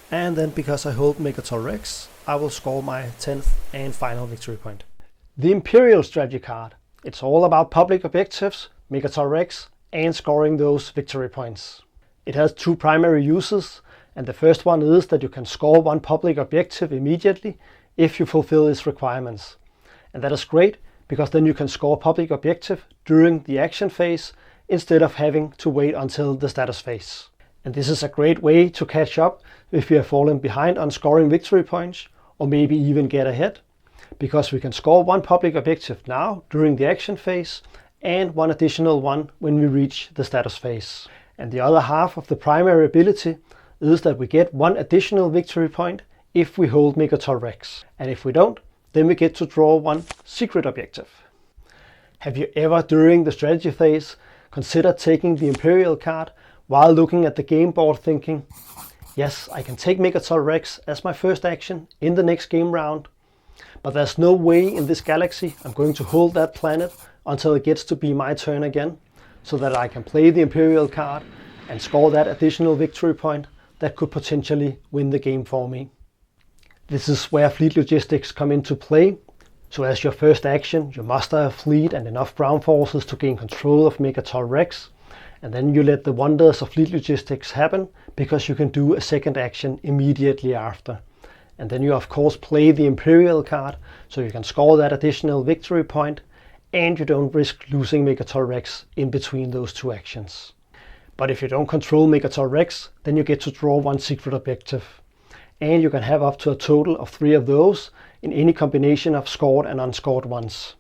And then because I hold Megator Rex, I will score my 10th and final victory point. The Imperial Strategy Card. It's all about public objectives, Megator Rex, and scoring those victory points. It has two primary uses, and the first one is that you can score one public objective immediately if you fulfill its requirements. And that is great because then you can score public objective during the action phase instead of having to wait until the status phase. And this is a great way to catch up if you have fallen behind on scoring victory points, or maybe even get ahead, because we can score one public objective now during the action phase and one additional one when we reach the status phase. And the other half of the primary ability is that we get one additional victory point if we hold Megator Rex. And if we don't, then we get to draw one secret objective. Have you ever during the strategy phase considered taking the Imperial card while looking at the game board thinking, yes, I can take Megator Rex as my first action in the next game round, but there's no way in this galaxy I'm going to hold that planet until it gets to be my turn again, so that I can play the Imperial card and score that additional victory point that could potentially win the game for me. This is where fleet logistics come into play. So as your first action, you muster a fleet and enough ground forces to gain control of Megator Rex, and then you let the wonders of fleet logistics happen because you can do a second action immediately after. And then you of course play the Imperial card so you can score that additional victory point, and you don't risk losing Megator Rex in between those two actions. But if you don't control Megator Rex, then you get to draw one secret objective. And you can have up to a total of 3 of those in any combination of scored and unscored ones.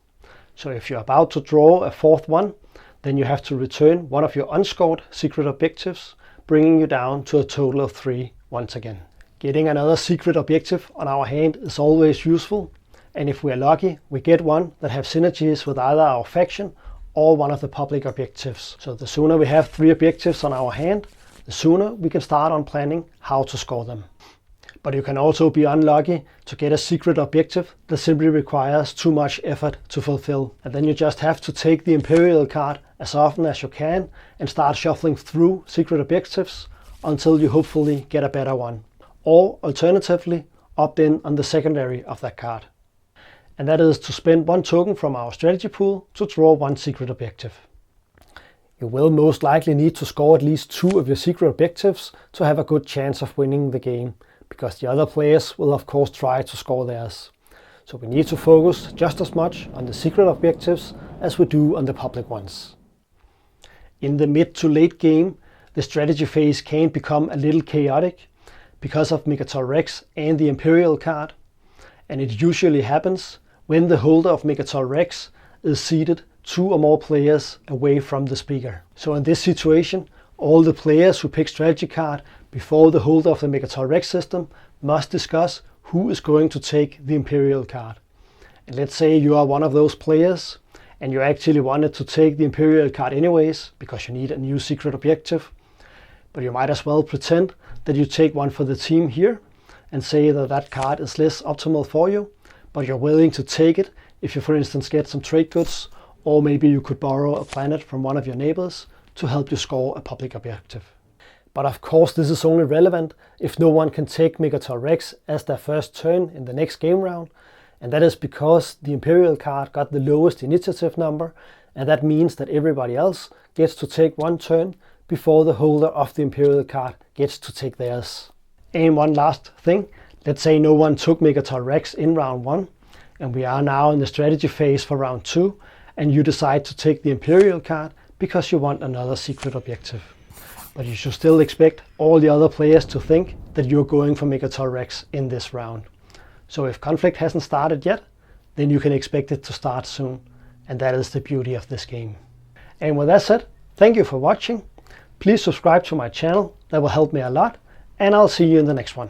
So if you're about to draw a 4th one, then you have to return one of your unscored secret objectives, bringing you down to a total of 3 once again. Getting another secret objective on our hand is always useful, and if we're lucky, we get one that have synergies with either our faction or one of the public objectives. So the sooner we have 3 objectives on our hand, the sooner we can start on planning how to score them. But you can also be unlucky to get a secret objective that simply requires too much effort to fulfill. And then you just have to take the Imperial card as often as you can and start shuffling through secret objectives until you hopefully get a better one. Or alternatively, opt in on the secondary of that card. And that is to spend 1 token from our strategy pool to draw 1 secret objective. You will most likely need to score at least 2 of your secret objectives to have a good chance of winning the game, because the other players will of course try to score theirs. So we need to focus just as much on the secret objectives as we do on the public ones. In the mid to late game, the strategy phase can become a little chaotic because of Megator Rex and the Imperial card, and it usually happens when the holder of Megator Rex is seated 2 or more players away from the speaker. So in this situation, all the players who pick strategy card before the holder of the Megator Rex system must discuss who is going to take the Imperial card. And let's say you are one of those players and you actually wanted to take the Imperial card anyways because you need a new secret objective, but you might as well pretend that you take one for the team here and say that that card is less optimal for you, but you're willing to take it if you for instance get some trade goods, or maybe you could borrow a planet from one of your neighbors to help you score a public objective. But of course this is only relevant if no one can take Megator Rex as their first turn in the next game round, and that is because the Imperial card got the lowest initiative number, and that means that everybody else gets to take 1 turn before the holder of the Imperial card gets to take theirs. And one last thing, let's say no one took Megator Rex in round 1, and we are now in the strategy phase for round 2, and you decide to take the Imperial card because you want another secret objective. But you should still expect all the other players to think that you're going for Megator Rex in this round. So if conflict hasn't started yet, then you can expect it to start soon. And that is the beauty of this game. And with that said, thank you for watching. Please subscribe to my channel, that will help me a lot. And I'll see you in the next one.